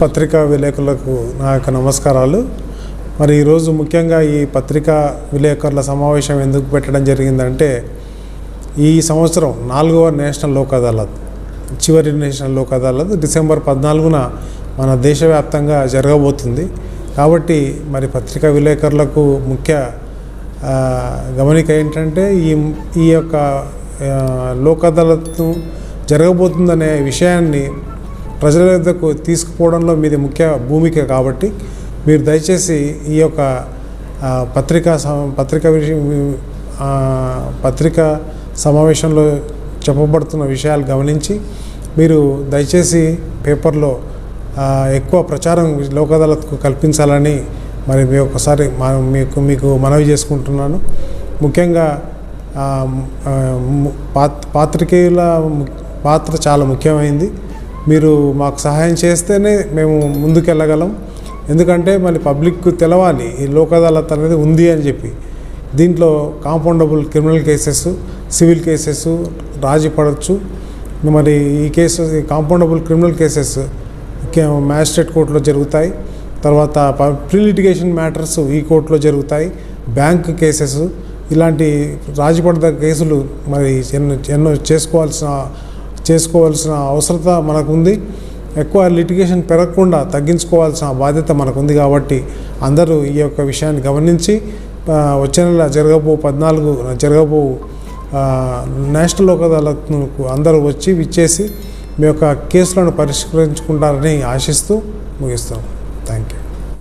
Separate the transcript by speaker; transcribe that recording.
Speaker 1: పత్రికా విలేకరులకు నా యొక్క నమస్కారాలు. మరి ఈరోజు ముఖ్యంగా ఈ పత్రికా విలేకరుల సమావేశం ఎందుకు పెట్టడం జరిగిందంటే, ఈ సంవత్సరం 4వ నేషనల్ లోక్ అదాలత్, చివరి నేషనల్ లోక్ అదాలత్ డిసెంబర్ 14న మన దేశవ్యాప్తంగా జరగబోతుంది. కాబట్టి మరి పత్రికా విలేకరులకు ముఖ్య గమనిక ఏంటంటే, ఈ యొక్క లోక్ అదాలత్ను జరగబోతుందనే విషయాన్ని ప్రజల వద్దకు తీసుకుపోవడంలో మీది ముఖ్య భూమిక. కాబట్టి మీరు దయచేసి ఈ యొక్క పత్రికా సమావేశంలో చెప్పబడుతున్న విషయాలు గమనించి మీరు దయచేసి పేపర్లో ఎక్కువ ప్రచారం లోక్ అదాలత్కు కల్పించాలని మరి మీ ఒకసారి మీకు మనవి చేసుకుంటున్నాను. ముఖ్యంగా పాత్రికేయుల పాత్ర చాలా ముఖ్యమైనది. మీరు మాకు సహాయం చేస్తేనే మేము ముందుకెళ్ళగలం. ఎందుకంటే మళ్ళీ పబ్లిక్కు తెలవాలి ఈ లోక్ అదాలత్ అనేది ఉంది అని చెప్పి. దీంట్లో compoundable criminal cases, civil cases రాజీ పడవచ్చు. మరి ఈ కాంపౌండబుల్ క్రిమినల్ కేసెస్ మ్యాజిస్ట్రేట్ కోర్టులో జరుగుతాయి. తర్వాత ప్రీ లిటిగేషన్ మ్యాటర్స్ ఈ కోర్టులో జరుగుతాయి. బ్యాంక్ కేసెస్, ఇలాంటి రాజీ పడ్డ కేసులు మరి ఎన్నో చేసుకోవాల్సిన అవసరత మనకుంది. ఎక్కువ లిటిగేషన్ పెరగకుండా తగ్గించుకోవాల్సిన బాధ్యత మనకుంది. కాబట్టి అందరూ ఈ యొక్క విషయాన్ని గమనించి వచ్చే నెల జరగబో నేషనల్ లోక్ అదాలత్కు అందరూ విచ్చేసి మీ యొక్క కేసులను పరిష్కరించుకుంటారని ఆశిస్తూ ముగిస్తాం. Thank you.